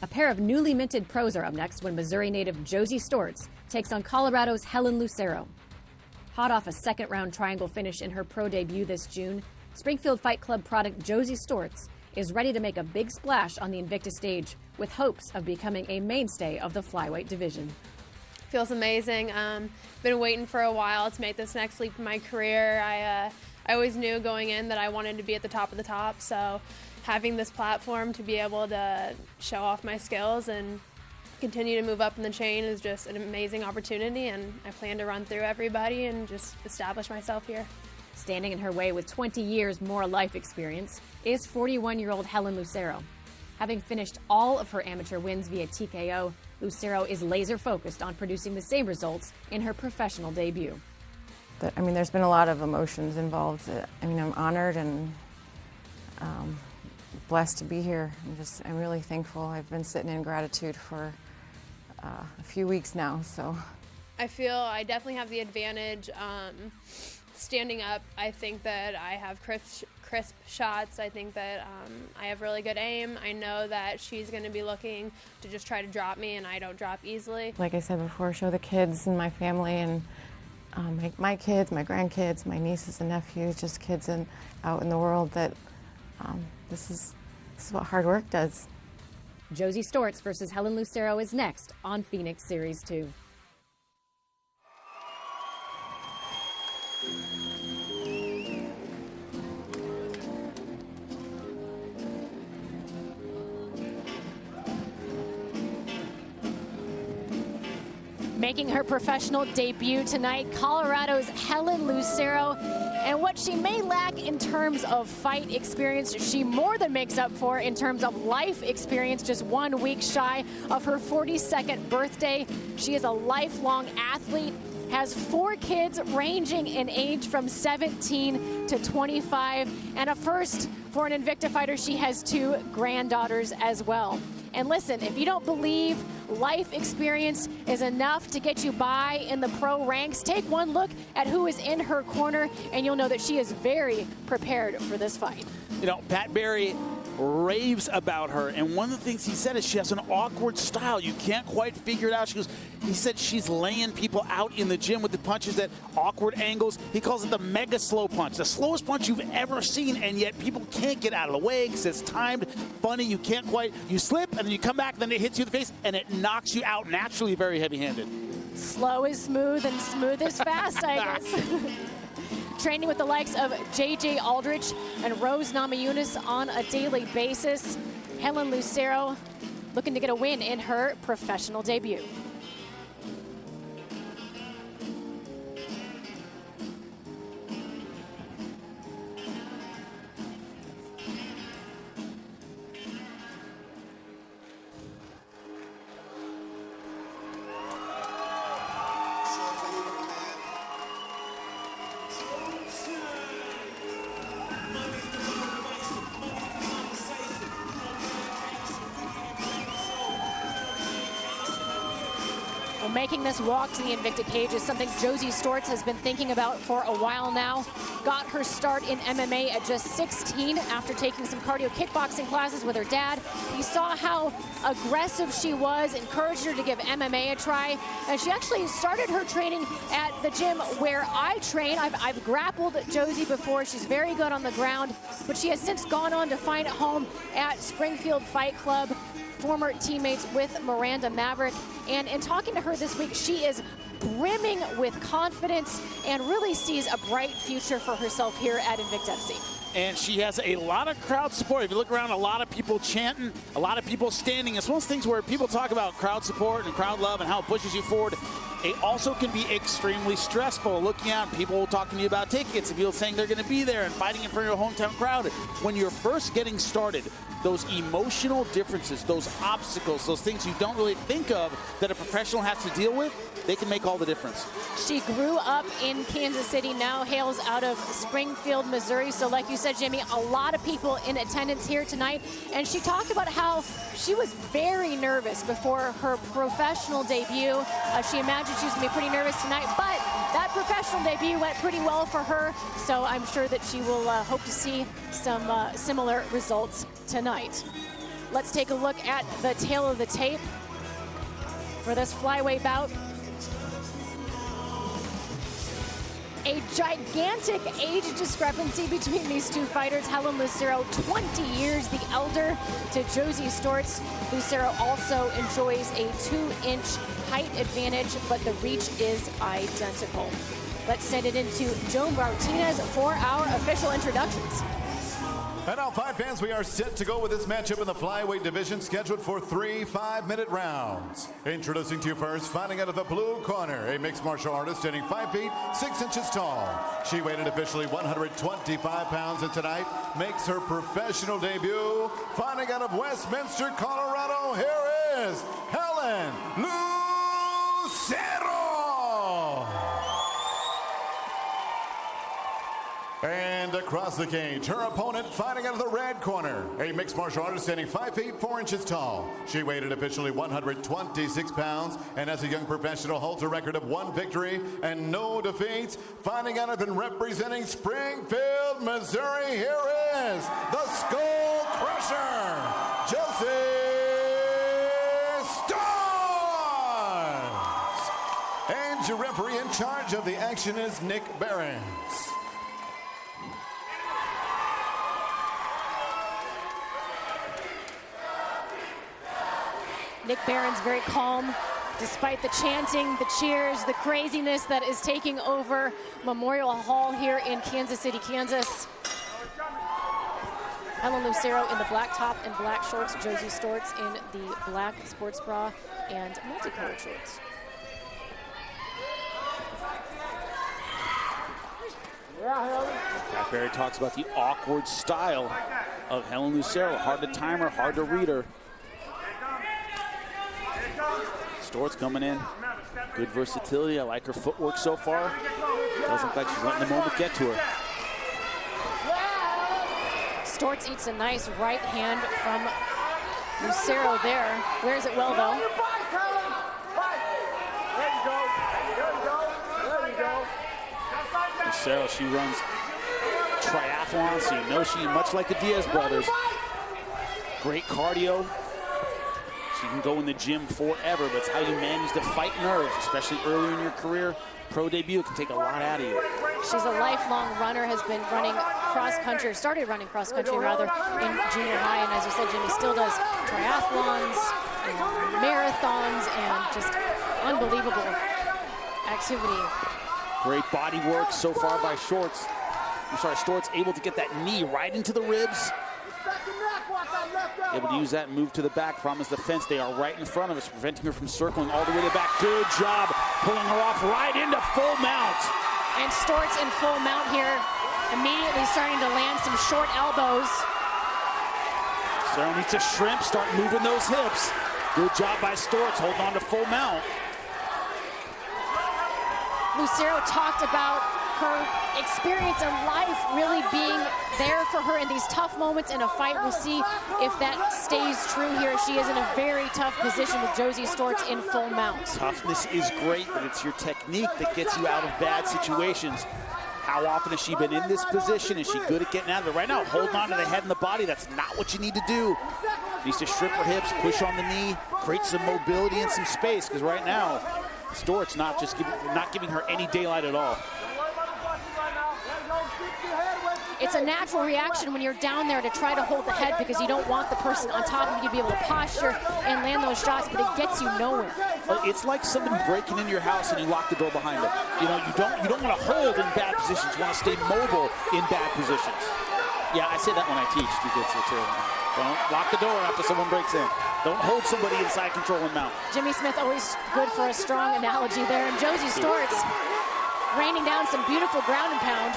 A pair of newly minted pros are up next when Missouri native Josee Storts takes on Colorado's Helen Lucero. Hot off a second-round triangle finish in her pro debut this June, Springfield Fight Club product Josee Storts is ready to make a big splash on the Invicta stage with hopes of becoming a mainstay of the flyweight division. Feels amazing. Been waiting for a while to make this next leap in my career. I always knew going in that I wanted to be at the top of the top, so having this platform to be able to show off my skills and continue to move up in the chain is just an amazing opportunity, and I plan to run through everybody and just establish myself here. Standing in her way with 20 years more life experience is 41-year-old Helen Lucero. Having finished all of her amateur wins via TKO, Lucero is laser-focused on producing the same results in her professional debut. There's been a lot of emotions involved. I'm honored and blessed to be here. I'm really thankful. I've been sitting in gratitude for a few weeks now, so. I feel I definitely have the advantage. Standing up, I think that I have crisp shots. I think that I have really good aim. I know that she's going to be looking to just try to drop me, and I don't drop easily. Like I said before, show the kids and my family and my kids, my grandkids, my nieces and nephews, just kids out in the world that this is what hard work does. Josee Storts versus Helen Lucero is next on Phoenix Series 2. Making her professional debut tonight, Colorado's Helen Lucero. And what she may lack in terms of fight experience, she more than makes up for in terms of life experience, just 1 week shy of her 42nd birthday. She is a lifelong athlete, has 4 kids ranging in age from 17 to 25, and a first for an Invicta fighter, she has 2 granddaughters as well. And listen, if you don't believe life experience is enough to get you by in the pro ranks, take one look at who is in her corner, and you'll know that she is very prepared for this fight. You know, Pat Barry raves about her, and one of the things he said is she has an awkward style. You can't quite figure it out. He said she's laying people out in the gym with the punches at awkward angles. He calls it the mega slow punch, the slowest punch you've ever seen, and yet people can't get out of the way because it's timed, funny, you can't quite, you slip, and then you come back, then it hits you in the face, and it knocks you out naturally, very heavy-handed. Slow is smooth, and smooth is fast, I guess. Training with the likes of J.J. Aldrich and Rose Namajunas on a daily basis. Helen Lucero looking to get a win in her professional debut. Well, making this walk to the Invicta cage is something Josee Storts has been thinking about for a while now. Got her start in MMA at just 16 after taking some cardio kickboxing classes with her dad. He saw how aggressive she was, encouraged her to give MMA a try, and she actually started her training at the gym where I train. I've grappled Josee before. She's very good on the ground, but she has since gone on to find a home at Springfield Fight Club, former teammates with Miranda Maverick. And in talking to her this week, she is brimming with confidence and really sees a bright future for herself here at Invicta FC. And she has a lot of crowd support. If you look around, a lot of people chanting, a lot of people standing. It's one of those things where people talk about crowd support and crowd love and how it pushes you forward. It also can be extremely stressful. Looking out, people talking to you about tickets and people saying they're going to be there and fighting in front of your hometown crowd. When you're first getting started, those emotional differences, those obstacles, those things you don't really think of that a professional has to deal with, they can make all the difference. She grew up in Kansas City, now hails out of Springfield, Missouri. So like you said, Jamie, a lot of people in attendance here tonight. And she talked about how she was very nervous before her professional debut. She imagined she was going to be pretty nervous tonight, but that professional debut went pretty well for her. So I'm sure that she will hope to see some similar results tonight. Let's take a look at the tail of the tape for this flyweight bout. A gigantic age discrepancy between these two fighters. Helen Lucero, 20 years the elder to Josee Storts. Lucero also enjoys a 2-inch height advantage, but the reach is identical. Let's send it into Joe Martinez for our official introductions. And now, fight fans, we are set to go with this matchup in the flyweight division, scheduled for 3 5-minute rounds. Introducing to you first, fighting out of the blue corner, a mixed martial artist standing 5 feet 6 inches tall. She weighed in officially 125 pounds, and tonight makes her professional debut. Fighting out of Westminster, Colorado, here is Helen Lucero. And across the cage, her opponent fighting out of the red corner, a mixed martial artist standing 5 feet 4 inches tall. She weighed in officially 126 pounds, and as a young professional holds a record of 1 victory and no defeats. Fighting out of and representing Springfield, Missouri, here is the Skull Crusher, Josee Storts. And your referee in charge of the action is Nick Behrens. Nick Behrens very calm, despite the chanting, the cheers, the craziness that is taking over Memorial Hall here in Kansas City, Kansas. Helen Lucero in the black top and black shorts, Josee Storts in the black sports bra and multicolored shorts. Pat Barry talks about the awkward style of Helen Lucero. Hard to time her, hard to read her. Storts coming in, good versatility. I like her footwork so far. Doesn't look like she's letting the moment get to her. Storts eats a nice right hand from Lucero there. Wears it well though. Lucero, she runs triathlon, so you know she, much like the Diaz brothers, great cardio. You can go in the gym forever, but it's how you manage to fight nerves, especially early in your career. Pro debut can take a lot out of you. She's a lifelong runner, has been running cross country, or started running cross country rather, in junior high, and as you said, Jimmy, still does triathlons and marathons and just unbelievable activity. Great body work so far by Storts. Storts able to get that knee right into the ribs. Able to use that and move to the back. Problem is the fence, they are right in front of us, preventing her from circling all the way to the back. Good job pulling her off right into full mount. And Storts in full mount here, immediately starting to land some short elbows. Sarah needs to shrimp, start moving those hips. Good job by Storts, holding on to full mount. Lucero talked about her experience in life really being there for her in these tough moments in a fight. We'll see if that stays true here. She is in a very tough position with Josee Storts in full mount. Toughness is great, but it's your technique that gets you out of bad situations. How often has she been in this position? Is she good at getting out of it? Right now, holding on to the head and the body, that's not what you need to do. Needs to shrimp her hips, push on the knee, create some mobility and some space, because right now, Storts not giving her any daylight at all. It's a natural reaction when you're down there to try to hold the head because you don't want the person on top of you to be able to posture and land those shots, but it gets you nowhere. It's like somebody breaking into your house and you lock the door behind them. You know, you don't want to hold in bad positions. You want to stay mobile in bad positions. Yeah, I say that when I teach jiu-jitsu too. Don't lock the door after someone breaks in. Don't hold somebody inside control and mount. Jimmy Smith always good for a strong analogy there. And Josee Storts raining down some beautiful ground and pound.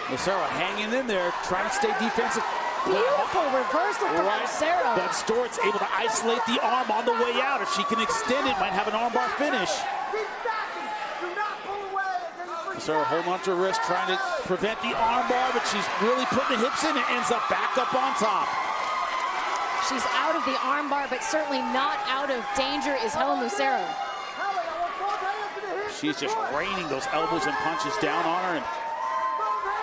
Lucero hanging in there, trying to stay defensive. Beautiful reversal from Lucero. But Storts able to isolate the arm on the way out. If she can extend it, might have an armbar finish. Lucero holding onto her wrist, trying to prevent the armbar, but she's really putting the hips in and ends up back up on top. She's out of the armbar, but certainly not out of danger is Helen Lucero. She's just raining those elbows and punches down on her and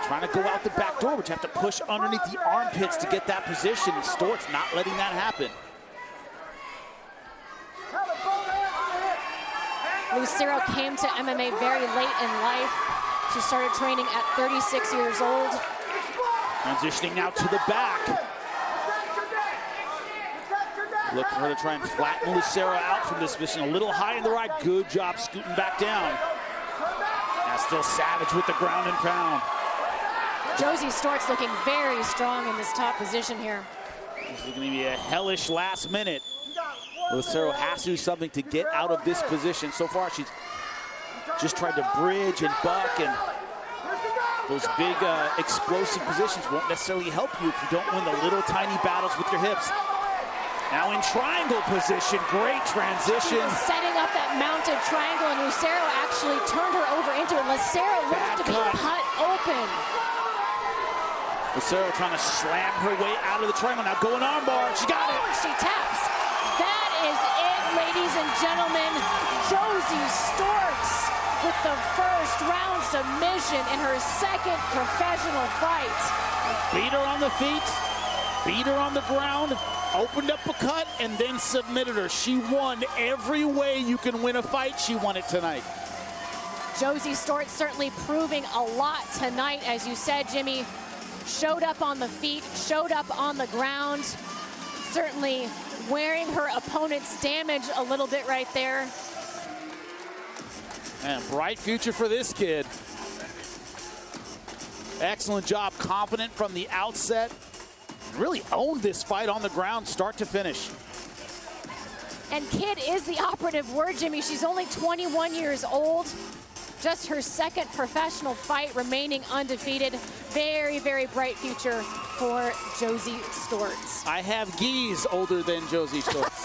Trying to go out the back door, but you have to push underneath the armpits to get that position. Storts not letting that happen. Lucero came to MMA very late in life. She started training at 36 years old. Transitioning now to the back. Look for her to try and flatten Lucero out from this position. A little high in the right. Good job scooting back down. Now still Savage with the ground and pound. Josee Storts looking very strong in this top position here. This is going to be a hellish last minute. Lucero has to do something to get out of this position. So far, she's just tried to bridge and buck, and those big explosive positions won't necessarily help you if you don't win the little tiny battles with your hips. Now in triangle position, great transition. Setting up that mounted triangle, and Lucero actually turned her over into it. Lucero looks to be cut open. Lucero trying to slam her way out of the triangle. Now going armbar, she got it. She taps. That is it, ladies and gentlemen. Josee Storts with the first round submission in her second professional fight. Beat her on the feet, beat her on the ground, opened up a cut, and then submitted her. She won every way you can win a fight. She won it tonight. Josee Storts certainly proving a lot tonight, as you said, Jimmy. Showed up on the feet, showed up on the ground, certainly wearing her opponent's damage a little bit right there. And bright future for this kid. Excellent job, confident from the outset. Really owned this fight on the ground, start to finish. And kid is the operative word, Jimmy. She's only 21 years old. Just her second professional fight, remaining undefeated. Very, very bright future for Josee Storts. I have gis older than Josee Storts.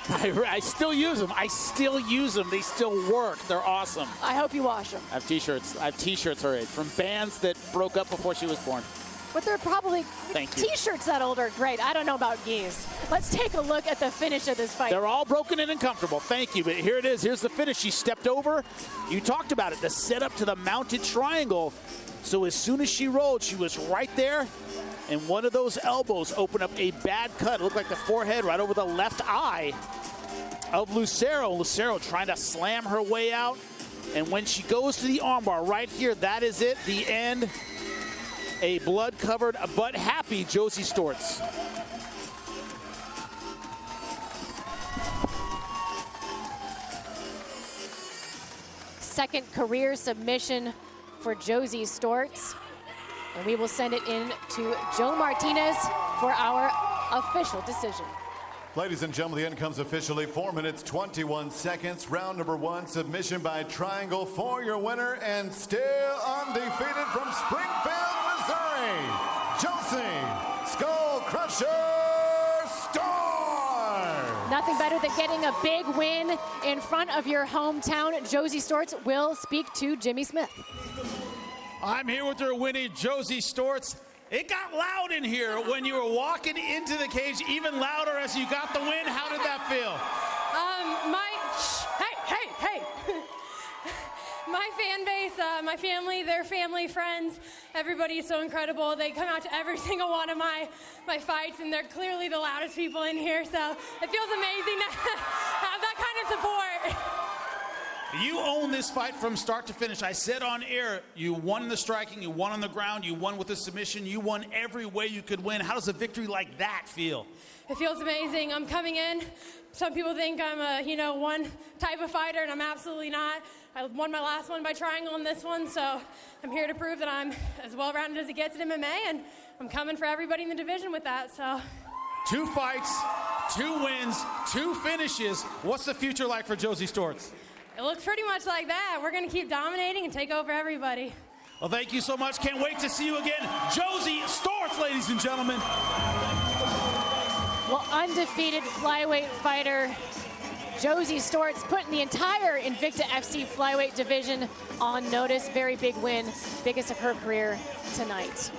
I still use them. I still use them. They still work. They're awesome. I hope you wash them. I have t-shirts. I have t-shirts her age from bands that broke up before she was born. But they're probably Thank you. t-shirts that old are great. I don't know about gis. Let's take a look at the finish of this fight. They're all broken and uncomfortable. Thank you. But here it is. Here's the finish. She stepped over. You talked about it. The setup to the mounted triangle. So as soon as she rolled, she was right there. And one of those elbows opened up a bad cut. It looked like the forehead right over the left eye of Lucero. Lucero trying to slam her way out. And when she goes to the armbar right here, that is it. The end. A blood-covered but happy Josee Storts. Second career submission for Josee Storts. And we will send it in to Joe Martinez for our official decision. Ladies and gentlemen, the end comes officially 4 minutes, 21 seconds. Round number one, submission by triangle for your winner and still undefeated from Springfield, Missouri, Josee Skull Crusher Storts. Nothing better than getting a big win in front of your hometown. Josee Storts will speak to Jimmy Smith. I'm here with her winning, Josee Storts. It got loud in here when you were walking into the cage, even louder as you got the win. How did that feel? Hey. My fan base, my family, their family, friends, everybody is so incredible. They come out to every single one of my fights, and they're clearly the loudest people in here, so it feels amazing to have that kind of support. You own this fight from start to finish. I said on air, you won the striking, you won on the ground, you won with the submission, you won every way you could win. How does a victory like that feel? It feels amazing. I'm coming in. Some people think I'm a, one type of fighter, and I'm absolutely not. I won my last one by triangle in this one, so I'm here to prove that I'm as well-rounded as it gets in MMA, and I'm coming for everybody in the division with that, so. 2 fights, 2 wins, 2 finishes. What's the future like for Josee Storts? It looks pretty much like that. We're going to keep dominating and take over everybody. Well, thank you so much. Can't wait to see you again. Josee Storts, ladies and gentlemen. Well, undefeated flyweight fighter Josee Storts putting the entire Invicta FC flyweight division on notice. Very big win, biggest of her career tonight.